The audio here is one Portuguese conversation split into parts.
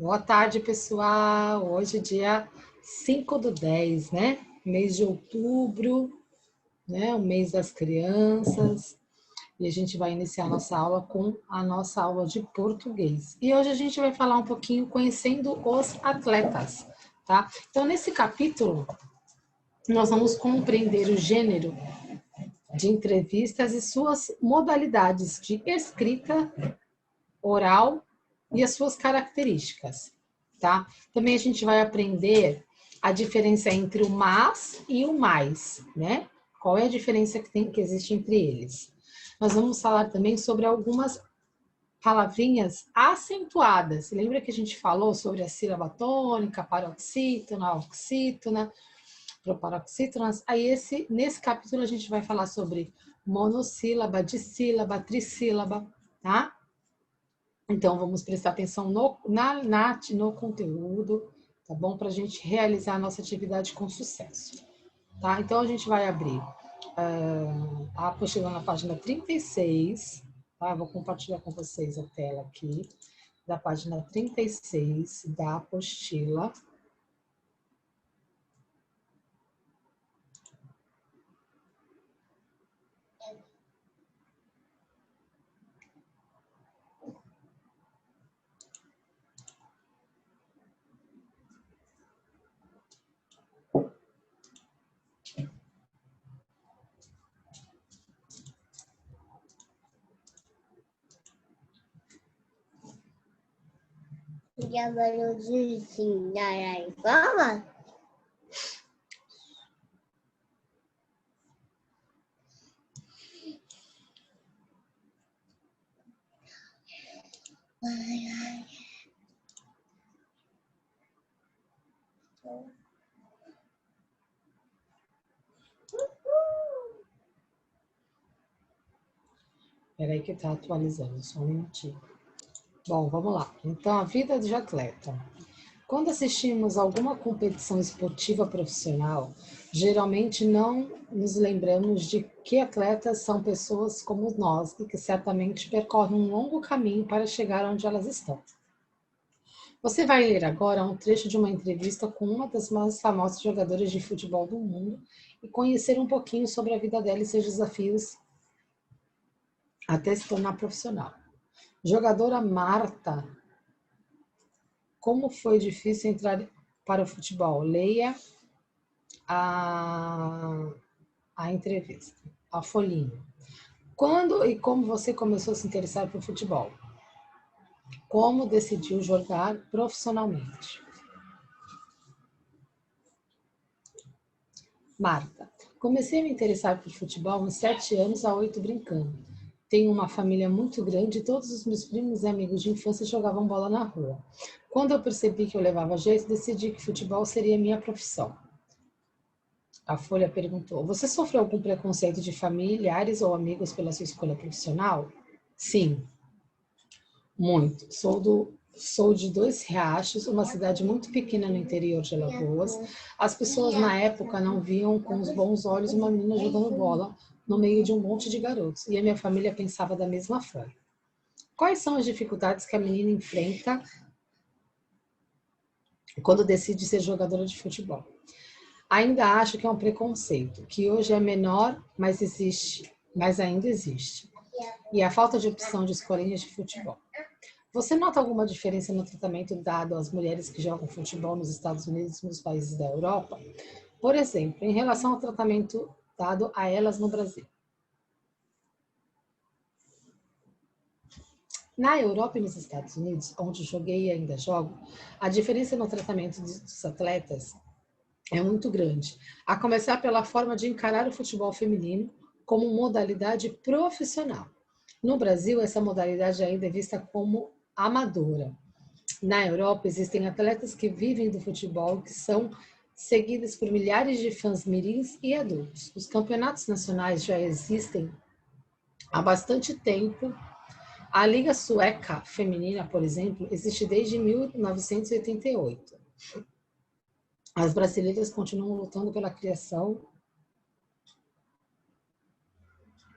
Boa tarde, pessoal. Hoje é dia 5/10, né? Mês de outubro, né? O mês das crianças. E a gente vai iniciar a nossa aula com a nossa aula de português. E hoje a gente vai falar um pouquinho conhecendo os atletas, tá? Então, nesse capítulo, nós vamos compreender o gênero de entrevistas e suas modalidades de escrita, oral e as suas características, tá? Também a gente vai aprender a diferença entre o mas e o mais, né? Qual é a diferença que existe entre eles? Nós vamos falar também sobre algumas palavrinhas acentuadas. Lembra que a gente falou sobre a sílaba tônica, paroxítona, oxítona, proparoxítonas? Aí nesse capítulo a gente vai falar sobre monossílaba, dissílaba, trissílaba, tá? Então, vamos prestar atenção no conteúdo, tá bom? Para a gente realizar a nossa atividade com sucesso, tá? Então, a gente vai abrir a apostila na página 36, tá? Eu vou compartilhar com vocês a tela aqui, da página 36 da apostila. Já vai ensinar a escola? Espera aí que está atualizando, só um minutinho. Bom, vamos lá. Então, a vida de atleta. Quando assistimos a alguma competição esportiva profissional, geralmente não nos lembramos de que atletas são pessoas como nós e que certamente percorrem um longo caminho para chegar onde elas estão. Você vai ler agora um trecho de uma entrevista com uma das mais famosas jogadoras de futebol do mundo e conhecer um pouquinho sobre a vida dela e seus desafios até se tornar profissional. Jogadora Marta, como foi difícil entrar para o futebol? Leia a entrevista, a folhinha. Quando e como você começou a se interessar por futebol? Como decidiu jogar profissionalmente? Marta, comecei a me interessar por futebol uns 7 anos a 8 brincando. Tenho uma família muito grande e todos os meus primos e amigos de infância jogavam bola na rua. Quando eu percebi que eu levava jeito, decidi que futebol seria minha profissão. A Folha perguntou: você sofreu algum preconceito de familiares ou amigos pela sua escolha profissional? Sim, muito. Sou de Dois Riachos, uma cidade muito pequena no interior de Alagoas. As pessoas na época não viam com os bons olhos uma menina jogando bola no meio de um monte de garotos, e a minha família pensava da mesma forma. Quais são as dificuldades que a menina enfrenta quando decide ser jogadora de futebol? Ainda acho que é um preconceito, que hoje é menor, mas ainda existe. E a falta de opção de escolinhas de futebol. Você nota alguma diferença no tratamento dado às mulheres que jogam futebol nos Estados Unidos e nos países da Europa? Por exemplo, em relação ao tratamento dado a elas no Brasil. Na Europa e nos Estados Unidos, onde joguei e ainda jogo, a diferença no tratamento dos atletas é muito grande, a começar pela forma de encarar o futebol feminino como modalidade profissional. No Brasil, essa modalidade ainda é vista como amadora. Na Europa, existem atletas que vivem do futebol, que são seguidas por milhares de fãs mirins e adultos. Os campeonatos nacionais já existem há bastante tempo. A Liga Sueca Feminina, por exemplo, existe desde 1988. As brasileiras continuam lutando pela criação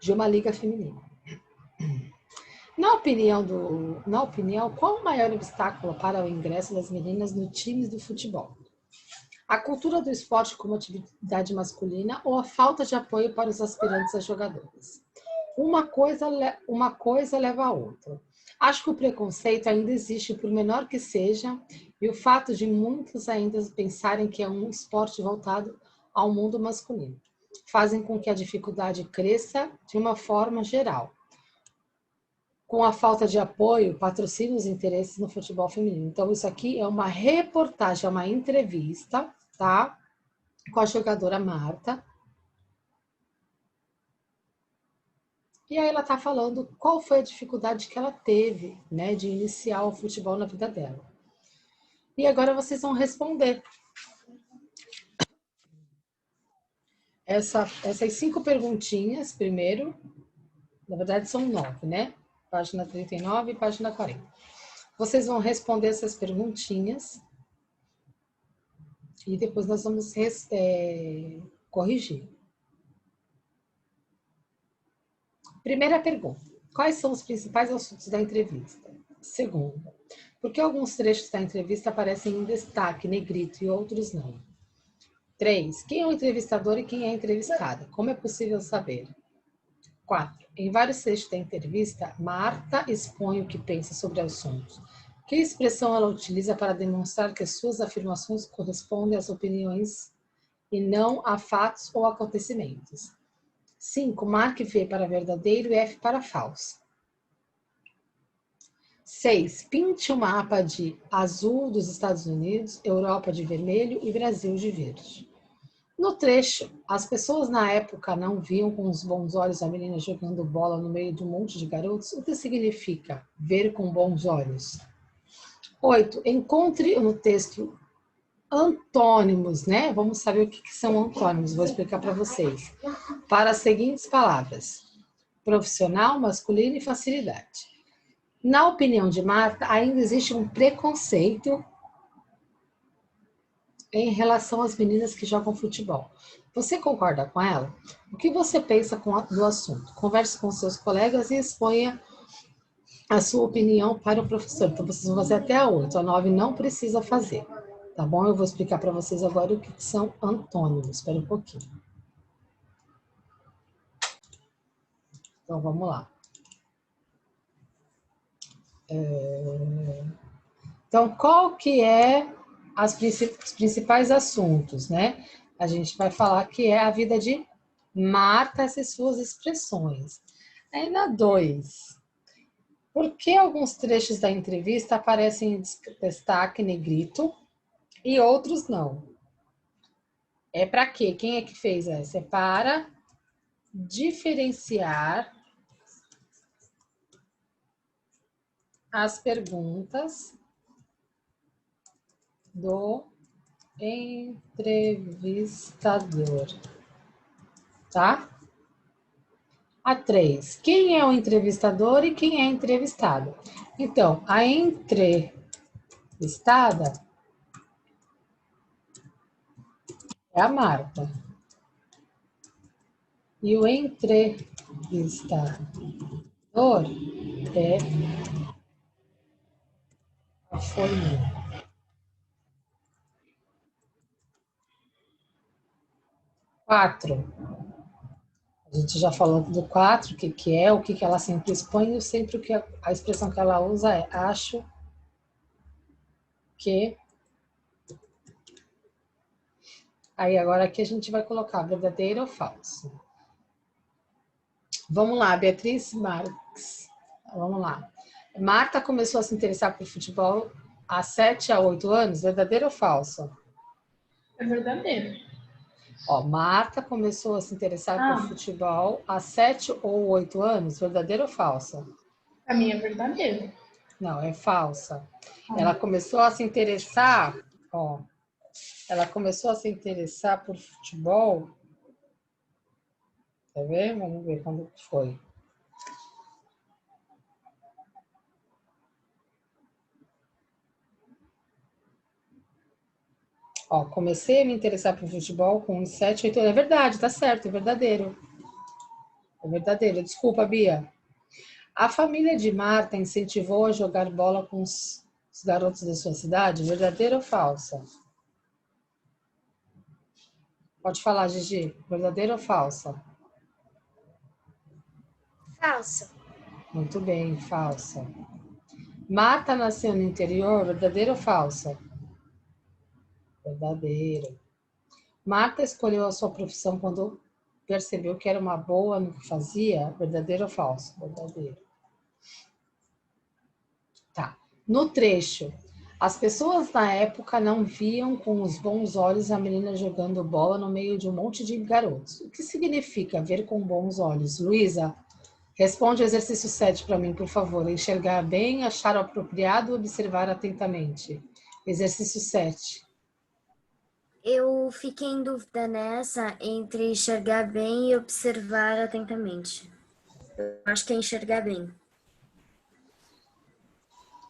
de uma liga feminina. Na opinião, qual o maior obstáculo para o ingresso das meninas no time do futebol? A cultura do esporte como atividade masculina ou a falta de apoio para os aspirantes a jogadores? Uma coisa leva a outra. Acho que o preconceito ainda existe, por menor que seja, e o fato de muitos ainda pensarem que é um esporte voltado ao mundo masculino fazem com que a dificuldade cresça de uma forma geral. Com a falta de apoio, patrocina os interesses no futebol feminino. Então, isso aqui é uma reportagem, é uma entrevista, tá? Com a jogadora Marta. E aí ela está falando qual foi a dificuldade que ela teve, né, de iniciar o futebol na vida dela. E agora vocês vão responder. Essas 5 perguntinhas, primeiro, na verdade são 9, né? Página 39 e página 40. Vocês vão responder essas perguntinhas e depois nós vamos corrigir. Primeira pergunta. Quais são os principais assuntos da entrevista? Segunda. Por que alguns trechos da entrevista aparecem em destaque, negrito, e outros não? 3. Quem é o entrevistador e quem é a entrevistada? Como é possível saber? 4. Em vários trechos da entrevista, Marta expõe o que pensa sobre assuntos. Que expressão ela utiliza para demonstrar que as suas afirmações correspondem às opiniões e não a fatos ou acontecimentos? 5. Marque V para verdadeiro e F para falso. 6. Pinte o mapa de azul dos Estados Unidos, Europa de vermelho e Brasil de verde. No trecho, as pessoas na época não viam com os bons olhos a menina jogando bola no meio de um monte de garotos. O que significa ver com bons olhos? 8. Encontre no texto antônimos, né? Vamos saber o que são antônimos, vou explicar para vocês. Para as seguintes palavras: profissional, masculino e facilidade. Na opinião de Marta, ainda existe um preconceito em relação às meninas que jogam futebol. Você concorda com ela? O que você pensa do assunto? Converse com seus colegas e exponha a sua opinião para o professor. Então, vocês vão fazer até a 8. A 9 não precisa fazer. Tá bom? Eu vou explicar para vocês agora o que são antônimos. Espera um pouquinho. Então, vamos lá. Então, qual que é os principais assuntos, né? A gente vai falar que é a vida de Marta, essas suas expressões. Aí na 2, por que alguns trechos da entrevista aparecem em destaque negrito e outros não? É para quê? Quem é que fez essa? É para diferenciar as perguntas do entrevistador, tá? A 3. Quem é o entrevistador e quem é entrevistado? Então, a entrevistada é a Marta. E o entrevistador é a Folhinha. 4. A gente já falou do 4, o que é, o que ela sempre expõe, e sempre a expressão que ela usa é acho que. Aí agora aqui a gente vai colocar verdadeiro ou falso. Vamos lá, Beatriz Marques. Vamos lá. Marta começou a se interessar por futebol há 7 a 8 anos, verdadeiro ou falso? É verdadeiro. Ó, Marta começou a se interessar por futebol há 7 ou 8 anos, verdadeiro ou falso? Pra mim é verdadeiro. Não, é falsa. Ela começou a se interessar, ó, ela começou a se interessar por futebol. Quer ver? Vamos ver quando foi. Ó, comecei a me interessar por futebol com uns 7, 8 anos. É verdade, tá certo, é verdadeiro. É verdadeiro. Desculpa, Bia. A família de Marta incentivou a jogar bola com os garotos da sua cidade? Verdadeira ou falsa? Pode falar, Gigi. Verdadeira ou falsa? Falso. Muito bem, falsa. Marta nasceu no interior? Verdadeira ou falsa? Verdadeira. Marta escolheu a sua profissão quando percebeu que era uma boa no que fazia? Verdadeiro ou falso? Verdadeiro. Tá. No trecho, as pessoas na época não viam com os bons olhos a menina jogando bola no meio de um monte de garotos. O que significa ver com bons olhos? Luísa, responde o exercício 7 para mim, por favor. Enxergar bem, achar apropriado, observar atentamente. Exercício 7. Eu fiquei em dúvida nessa entre enxergar bem e observar atentamente. Eu acho que é enxergar bem.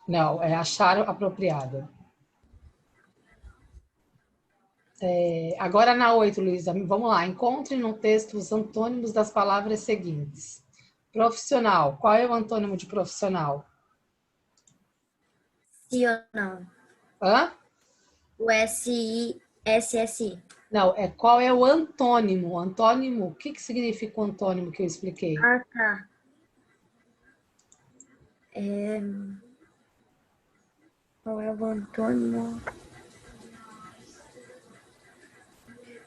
Não, é achar apropriado. Agora na 8, Luísa, vamos lá. Encontre no texto os antônimos das palavras seguintes. Profissional. Qual é o antônimo de profissional? Sim ou não? Hã? O SISSI. Não, qual é o antônimo? Antônimo, o que significa o antônimo que eu expliquei? Ah, tá. Qual é o antônimo?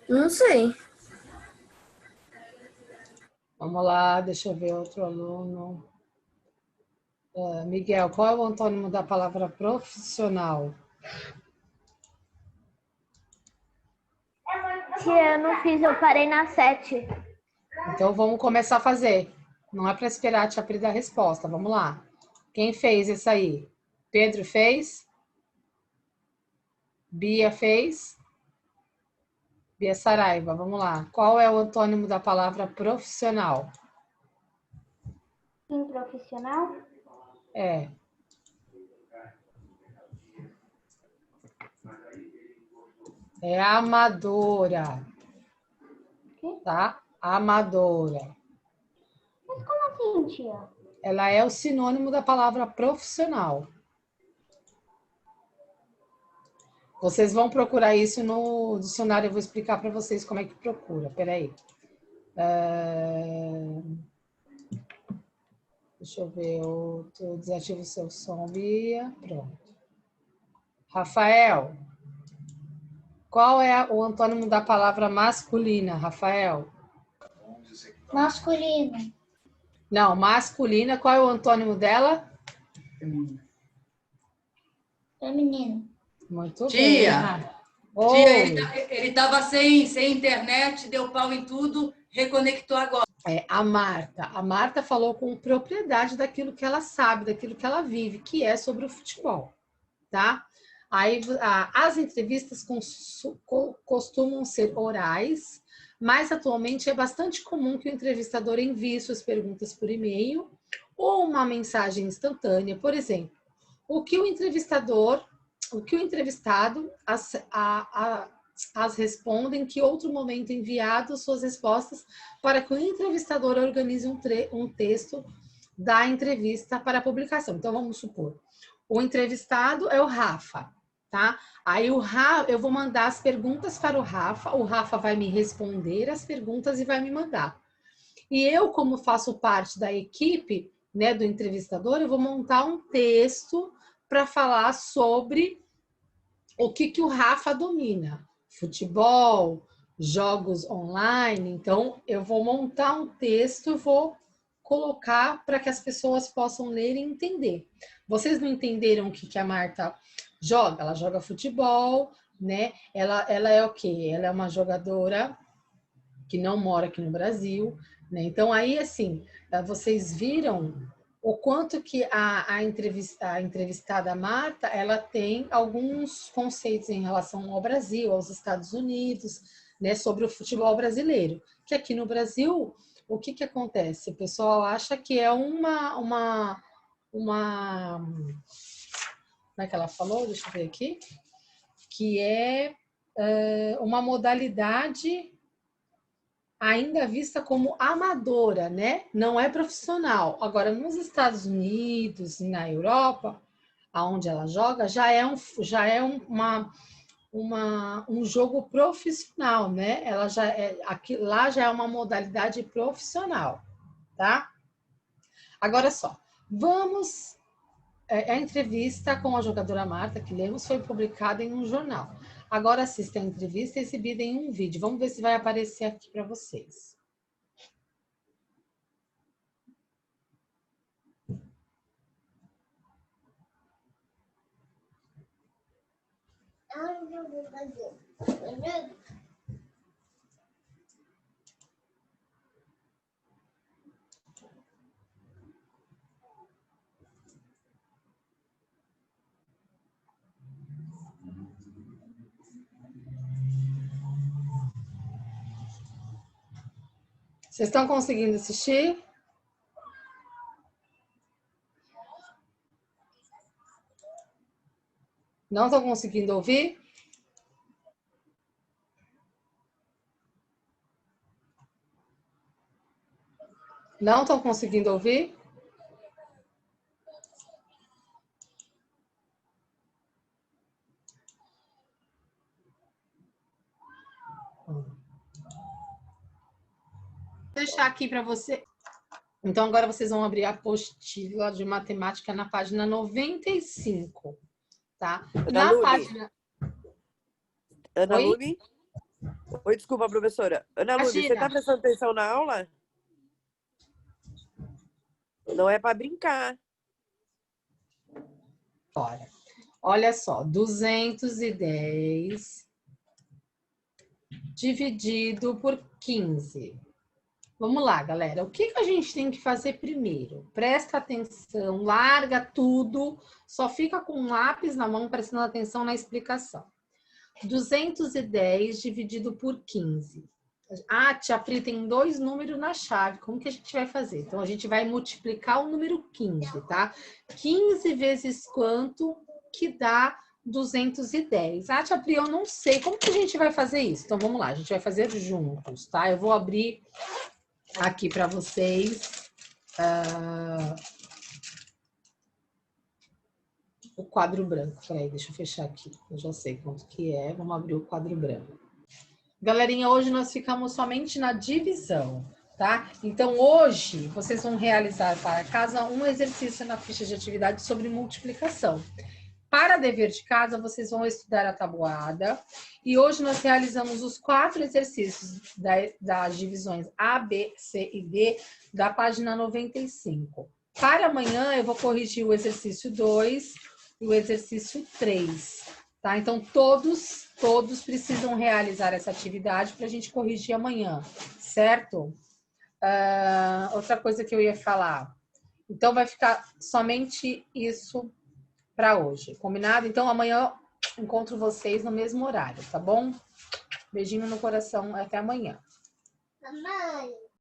Não sei. Vamos lá, deixa eu ver outro aluno. Miguel, qual é o antônimo da palavra profissional? Tia, eu não fiz, eu parei na 7. Então vamos começar a fazer. Não é para esperar a tia Pri dar a resposta. Vamos lá. Quem fez isso aí? Pedro fez? Bia fez? Bia Saraiva, vamos lá. Qual é o antônimo da palavra profissional? Profissional? É. É amadora. Tá? Amadora. Mas como assim, tia? Ela é o sinônimo da palavra profissional. Vocês vão procurar isso no dicionário, eu vou explicar para vocês como é que procura. Peraí. Deixa eu ver, eu desativo o seu som, Bia. Pronto. Rafael, qual é o antônimo da palavra masculina, Rafael? Masculino. Não, masculina, qual é o antônimo dela? Feminino. Muito Tia, bem. tia, ele estava sem internet, deu pau em tudo, reconectou agora. A Marta. A Marta falou com propriedade daquilo que ela sabe, daquilo que ela vive, que é sobre o futebol, tá? Aí, as entrevistas costumam ser orais, mas atualmente é bastante comum que o entrevistador envie suas perguntas por e-mail ou uma mensagem instantânea. Por exemplo, o que o entrevistado as respondem, em que outro momento enviado suas respostas para que o entrevistador organize um texto da entrevista para publicação. Então, vamos supor, o entrevistado é o Rafa, tá? Aí eu vou mandar as perguntas para o Rafa vai me responder as perguntas e vai me mandar. E eu, como faço parte da equipe, né, do entrevistador, eu vou montar um texto para falar sobre o que o Rafa domina. Futebol, jogos online. Então, eu vou montar um texto e vou colocar para que as pessoas possam ler e entender. Vocês não entenderam o que a Marta joga? Ela joga futebol, né? Ela é o quê? Ela é uma jogadora que não mora aqui no Brasil, né? Então, aí, assim, vocês viram o quanto que a entrevistada Marta, ela tem alguns conceitos em relação ao Brasil, aos Estados Unidos, né, sobre o futebol brasileiro. Que aqui no Brasil, o que acontece? O pessoal acha que é uma como é que ela falou? Deixa eu ver aqui. Que é uma modalidade ainda vista como amadora, né? Não é profissional. Agora, nos Estados Unidos e na Europa, aonde ela joga, já é um jogo profissional, né? Ela já aqui, lá já é uma modalidade profissional, tá? Agora só, vamos. A entrevista com a jogadora Marta, que lemos, foi publicada em um jornal. Agora assista a entrevista exibida em um vídeo. Vamos ver se vai aparecer aqui para vocês. Vocês estão conseguindo assistir? Não estão conseguindo ouvir? Não estão conseguindo ouvir? Vou deixar aqui para você. Então, agora vocês vão abrir a apostila de matemática na página 95, tá? Na página... Ana Oi? Lune? Oi, desculpa, professora. Ana Lune, você está prestando atenção na aula? Não é para brincar. Olha só, 210 dividido por 15. Vamos lá, galera. O que a gente tem que fazer primeiro? Presta atenção, larga tudo, só fica com um lápis na mão prestando atenção na explicação. 210 dividido por 15. Ah, tia Pri, tem 2 números na chave. Como que a gente vai fazer? Então, a gente vai multiplicar o número 15, tá? 15 vezes quanto que dá 210? Ah, tia Pri, eu não sei. Como que a gente vai fazer isso? Então, vamos lá. A gente vai fazer juntos, tá? Eu vou abrir aqui para vocês o quadro branco. Peraí, deixa eu fechar aqui. Eu já sei quanto que é. Vamos abrir o quadro branco. Galerinha, hoje nós ficamos somente na divisão, tá? Então, hoje, vocês vão realizar para casa um exercício na ficha de atividade sobre multiplicação. Para dever de casa, vocês vão estudar a tabuada. E hoje nós realizamos os 4 exercícios das divisões A, B, C e D da página 95. Para amanhã, eu vou corrigir o exercício 2 e o exercício 3. Tá? Então, todos precisam realizar essa atividade para a gente corrigir amanhã, certo? Outra coisa que eu ia falar. Então, vai ficar somente isso para hoje, combinado? Então, amanhã encontro vocês no mesmo horário, tá bom? Beijinho no coração, até amanhã. Mamãe.